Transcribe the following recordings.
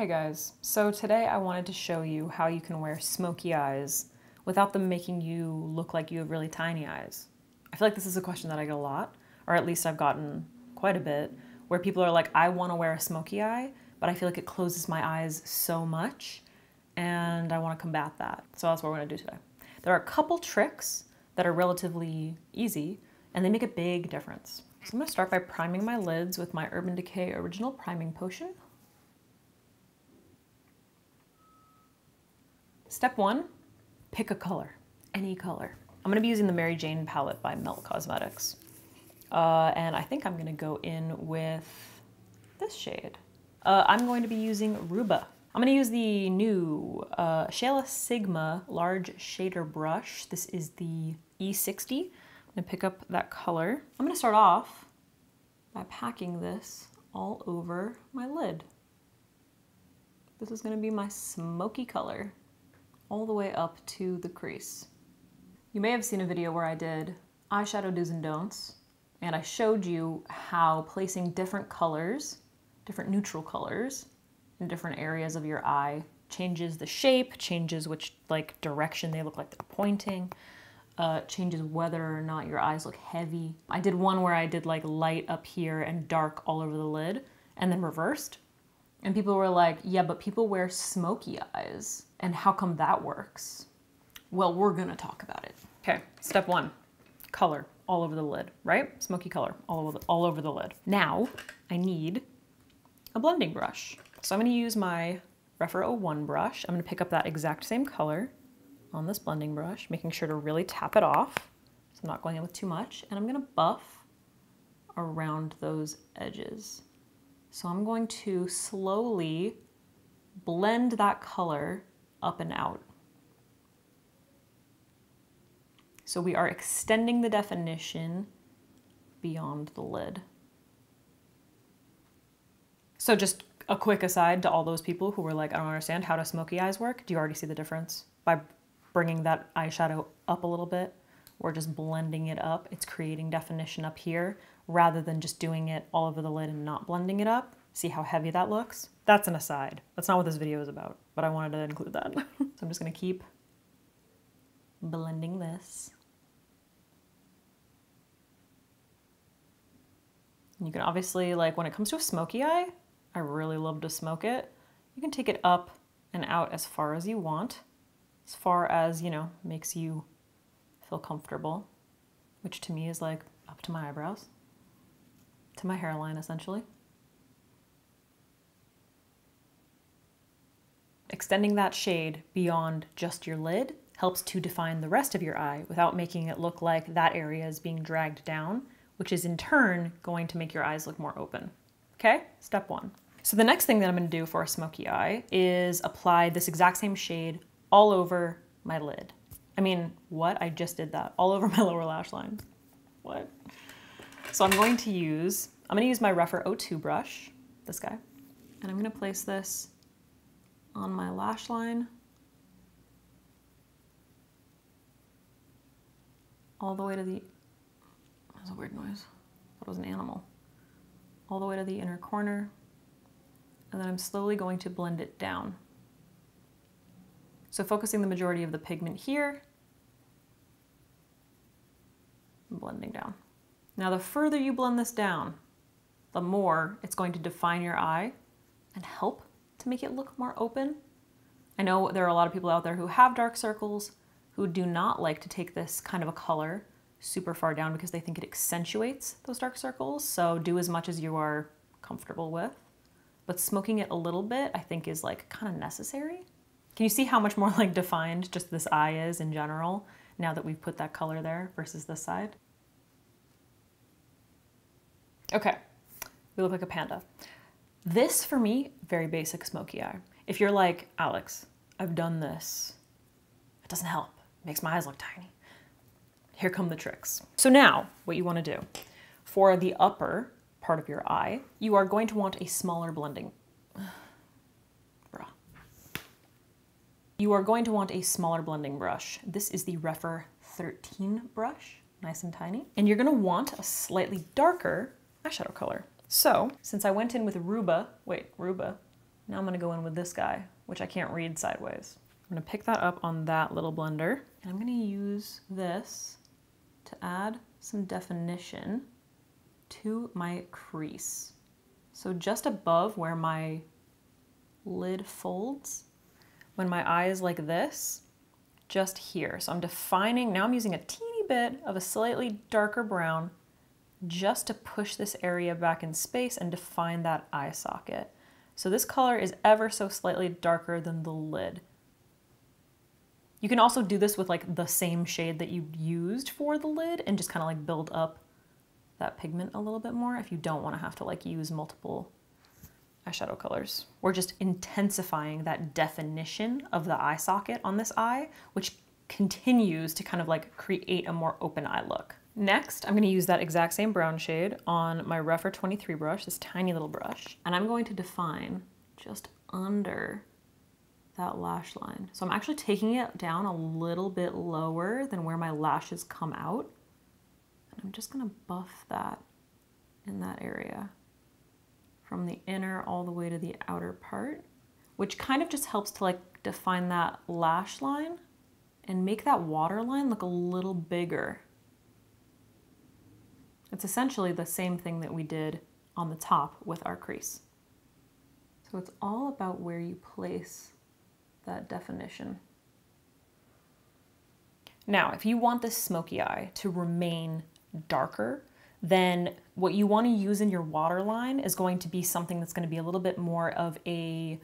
Hey guys, so today I wanted to show you how you can wear smoky eyes without them making you look like you have really tiny eyes. I feel like this is a question that I get a lot, or at least I've gotten quite a bit, where people are like, I want to wear a smoky eye, but I feel like it closes my eyes so much, and I want to combat that. So that's what we're going to do today. There are a couple tricks that are relatively easy, and they make a big difference. So I'm going to start by priming my lids with my Urban Decay Original Priming Potion. Step one, pick a color, any color. I'm gonna be using the Mary Jane palette by Dominique Cosmetics. And I think I'm gonna go in with this shade. I'm going to be using Ruba. I'm gonna use the new Shayla Sigma large shader brush. This is the E60. I'm gonna pick up that color. I'm gonna start off by packing this all over my lid. This is gonna be my smoky color, all the way up to the crease. You may have seen a video where I did eyeshadow do's and don'ts, and I showed you how placing different colors, different neutral colors, in different areas of your eye changes the shape, changes which direction they look like they're pointing, changes whether or not your eyes look heavy. I did one where I did light up here and dark all over the lid, and then reversed. And people were like, yeah, but people wear smoky eyes. And how come that works? Well, we're gonna talk about it. Okay, step one, color all over the lid, right? Smoky color all over the lid. Now, I need a blending brush. So I'm gonna use my Refer 01 brush. I'm gonna pick up that exact same color on this blending brush, making sure to really tap it off. So I'm not going in with too much. And I'm gonna buff around those edges. So I'm going to slowly blend that color up and out. So we are extending the definition beyond the lid. So just a quick aside to all those people who were like, I don't understand how do smoky eyes work. Do you already see the difference? By bringing that eyeshadow up a little bit, or just blending it up, it's creating definition up here rather than just doing it all over the lid and not blending it up. See how heavy that looks? That's an aside. That's not what this video is about, but I wanted to include that. So I'm just gonna keep blending this. And you can obviously, when it comes to a smoky eye, I really love to smoke it. You can take it up and out as far as you want, as far as, makes you feel comfortable, which to me is up to my eyebrows, to my hairline essentially. Extending that shade beyond just your lid helps to define the rest of your eye without making it look like that area is being dragged down, which is in turn going to make your eyes look more open. Okay, step one. So the next thing that I'm gonna do for a smoky eye is apply this exact same shade all over my lid. I mean, what? I just did that all over my lower lash line. What? So I'm gonna use my Refer 02 brush, this guy, and I'm gonna place this on my lash line all the way to the, that was a weird noise, that was an animal, all the way to the inner corner, and then I'm slowly going to blend it down. So focusing the majority of the pigment here, and blending down. Now the further you blend this down, the more it's going to define your eye and help to make it look more open. I know there are a lot of people out there who have dark circles who do not like to take this kind of a color super far down because they think it accentuates those dark circles. So do as much as you are comfortable with. But smoking it a little bit, I think, is kind of necessary. Can you see how much more defined just this eye is in general now that we've put that color there versus this side? Okay, we look like a panda. This, for me, very basic smoky eye. If you're like, Alex, I've done this, it doesn't help, it makes my eyes look tiny. Here come the tricks. So now, what you wanna do, for the upper part of your eye, you are going to want a smaller blending, You are going to want a smaller blending brush. This is the Refer 13 brush, nice and tiny. And you're gonna want a slightly darker eyeshadow color. So, since I went in with Ruba, Now I'm gonna go in with this guy, which I can't read sideways. I'm gonna pick that up on that little blender, and I'm gonna use this to add some definition to my crease. So just above where my lid folds, when my eye is like this, just here. So I'm defining, now I'm using a teeny bit of a slightly darker brown just to push this area back in space and define that eye socket. So this color is ever so slightly darker than the lid. You can also do this with like the same shade that you used for the lid and just kind of like build up that pigment a little bit more if you don't want to have to like use multiple eyeshadow colors. We're just intensifying that definition of the eye socket on this eye, which continues to kind of like create a more open eye look. Next, I'm going to use that exact same brown shade on my Refer 23 brush, this tiny little brush, and I'm going to define just under that lash line. So I'm actually taking it down a little bit lower than where my lashes come out, and I'm just going to buff that in that area, from the inner all the way to the outer part, which kind of just helps to like define that lash line and make that waterline look a little bigger. It's essentially the same thing that we did on the top with our crease. So it's all about where you place that definition. Now, if you want this smoky eye to remain darker, then what you want to use in your waterline is going to be something that's going to be a little bit more of a,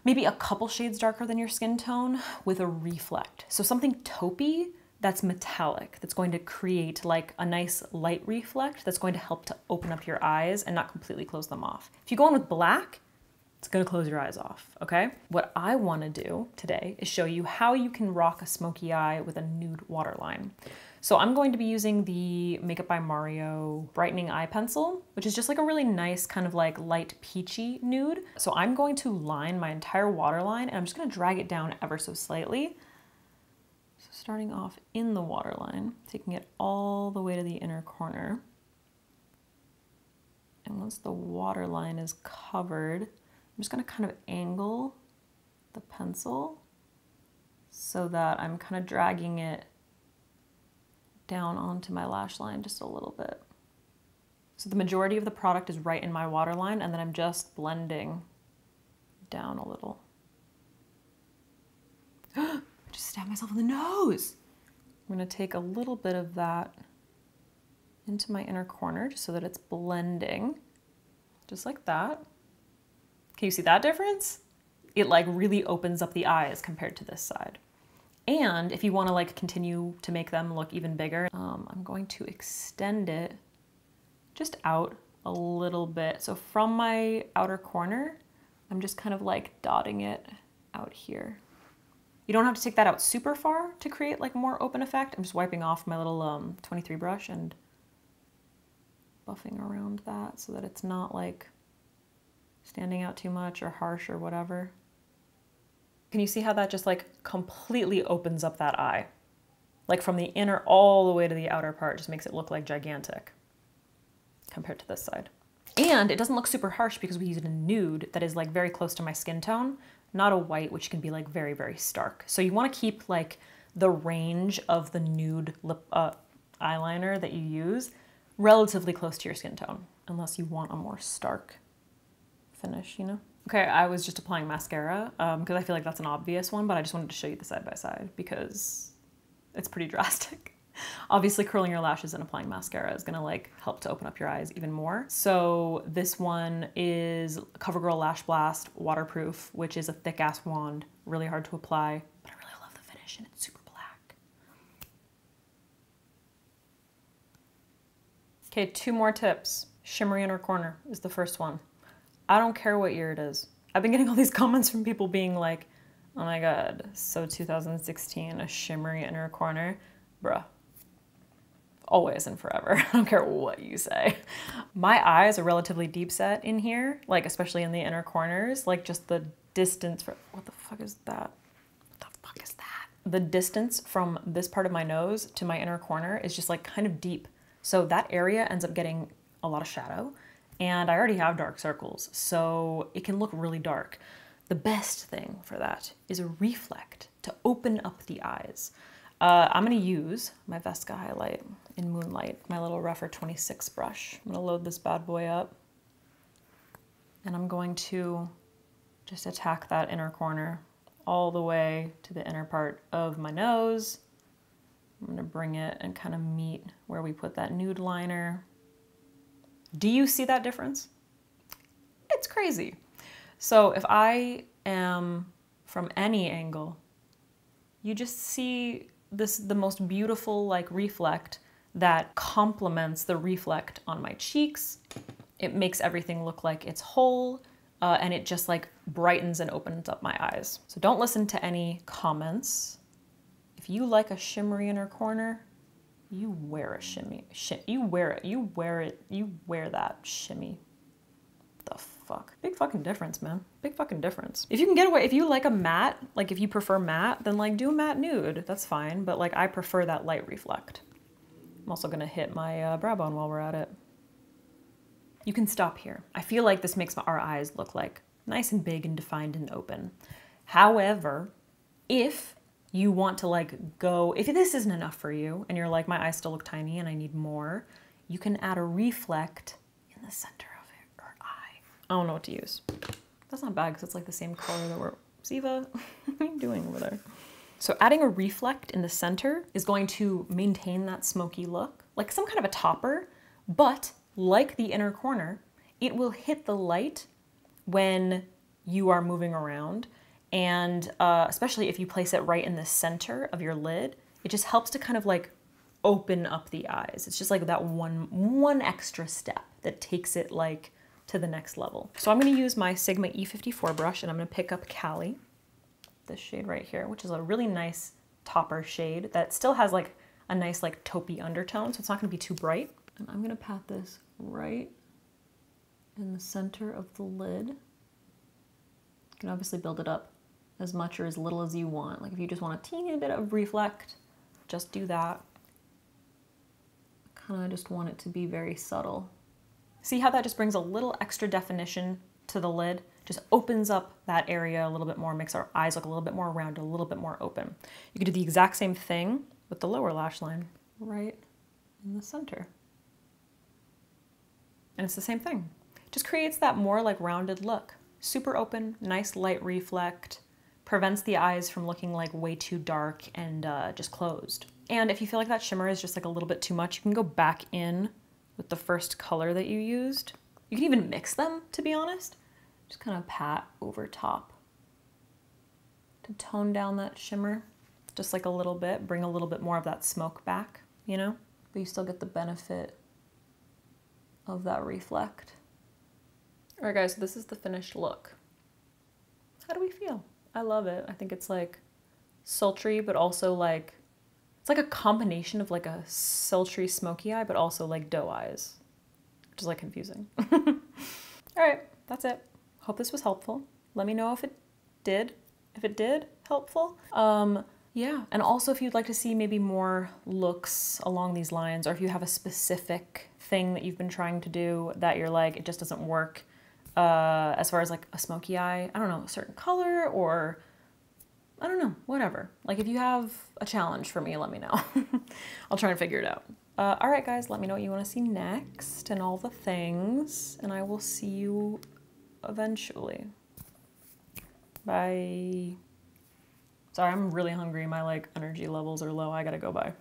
maybe a couple shades darker than your skin tone with a reflect. So something taupey that's metallic, that's going to create like a nice light reflect that's going to help to open up your eyes and not completely close them off. If you go in with black, it's gonna close your eyes off, okay? What I wanna do today is show you how you can rock a smoky eye with a nude waterline. So I'm going to be using the Makeup by Mario Brightening Eye Pencil, which is just like a really nice kind of like light peachy nude. So I'm going to line my entire waterline and I'm just gonna drag it down ever so slightly. So starting off in the waterline, taking it all the way to the inner corner. And once the waterline is covered, I'm just gonna kind of angle the pencil so that I'm kind of dragging it down onto my lash line just a little bit. So the majority of the product is right in my waterline, and then I'm just blending down a little. I just stabbed myself in the nose. I'm gonna take a little bit of that into my inner corner just so that it's blending, just like that. Can you see that difference? It like really opens up the eyes compared to this side. And if you wanna like continue to make them look even bigger, I'm going to extend it just out a little bit. So from my outer corner, I'm just kind of like dotting it out here. You don't have to take that out super far to create like a more open effect. I'm just wiping off my little 23 brush and buffing around that so that it's not like standing out too much or harsh or whatever. Can you see how that just like completely opens up that eye? Like from the inner all the way to the outer part, just makes it look like gigantic compared to this side. And it doesn't look super harsh because we used a nude that is like very close to my skin tone, not a white, which can be like very, very stark. So you want to keep like the range of the nude lip eyeliner that you use relatively close to your skin tone, unless you want a more stark finish, you know? Okay, I was just applying mascara because I feel like that's an obvious one, but I just wanted to show you the side by side because it's pretty drastic. Obviously curling your lashes and applying mascara is gonna like help to open up your eyes even more. So this one is CoverGirl Lash Blast Waterproof, which is a thick ass wand, really hard to apply, but I really love the finish and it's super black. Okay, 2 more tips. Shimmery inner corner is the first one. I don't care what year it is. I've been getting all these comments from people being like, oh my God, so 2016, a shimmery inner corner. Bruh, always and forever. I don't care what you say. My eyes are relatively deep set in here, like especially in the inner corners, like just the distance from, what the fuck is that? What the fuck is that? The distance from this part of my nose to my inner corner is just like kind of deep. So that area ends up getting a lot of shadow. and I already have dark circles, so it can look really dark. The best thing for that is a reflect to open up the eyes. I'm gonna use my Vesca highlight in Moonlight, my little Rougher 26 brush. I'm gonna load this bad boy up, and I'm going to just attack that inner corner all the way to the inner part of my nose. I'm gonna bring it and kind of meet where we put that nude liner. Do you see that difference? It's crazy. So if I am from any angle, you just see the most beautiful like reflect that complements the reflect on my cheeks. It makes everything look like it's whole, and it just like brightens and opens up my eyes. So don't listen to any comments. If you like a shimmery inner corner, you wear a shimmy. You wear it. You wear it. You wear that shimmy. The fuck? Big fucking difference, man. Big fucking difference. If you can get away, if you like a matte, like if you prefer matte, then like do a matte nude. That's fine. But like I prefer that light reflect. I'm also gonna hit my brow bone while we're at it. You can stop here. I feel like this makes our eyes look like nice and big and defined and open. However, if you want to like go, if this isn't enough for you and you're like, my eyes still look tiny and I need more, you can add a reflect in the center of your eye. I don't know what to use. That's not bad because it's like the same color that we're, Ziva, what are you doing over there? So adding a reflect in the center is going to maintain that smoky look, like some kind of a topper, but like the inner corner, it will hit the light when you are moving around. And especially if you place it right in the center of your lid, it just helps to kind of like open up the eyes. It's just like that one extra step that takes it like to the next level. So I'm gonna use my Sigma E54 brush and I'm gonna pick up Cali, this shade right here, which is a really nice topper shade that still has like a nice like taupey undertone, so it's not gonna be too bright. And I'm gonna pat this right in the center of the lid. You can obviously build it up as much or as little as you want. Like if you just want a teeny bit of reflect, just do that. Kind of just want it to be very subtle. See how that just brings a little extra definition to the lid? Just opens up that area a little bit more, makes our eyes look a little bit more rounded, a little bit more open. You could do the exact same thing with the lower lash line right in the center. And it's the same thing. Just creates that more like rounded look. Super open, nice light reflect, prevents the eyes from looking like way too dark and just closed. And if you feel like that shimmer is just like a little bit too much, you can go back in with the first color that you used. You can even mix them, to be honest. Just kind of pat over top to tone down that shimmer just like a little bit, bring a little bit more of that smoke back, you know? But you still get the benefit of that reflect. All right, guys, so this is the finished look. How do we feel? I love it. I think it's like sultry, but also like, it's like a combination of like a sultry smoky eye, but also like doe eyes, which is like confusing. All right, that's it. Hope this was helpful. Let me know if it did. If it did, helpful. Yeah, and also if you'd like to see maybe more looks along these lines, or if you have a specific thing that you've been trying to do that you're like, it just doesn't work, as far as like a smoky eye, I don't know, a certain color, or I don't know, whatever. Like if you have a challenge for me, let me know. I'll try and figure it out. All right, guys, let me know what you want to see next and all the things, and I will see you eventually. Bye. Sorry, I'm really hungry. My like energy levels are low. I gotta go. Bye.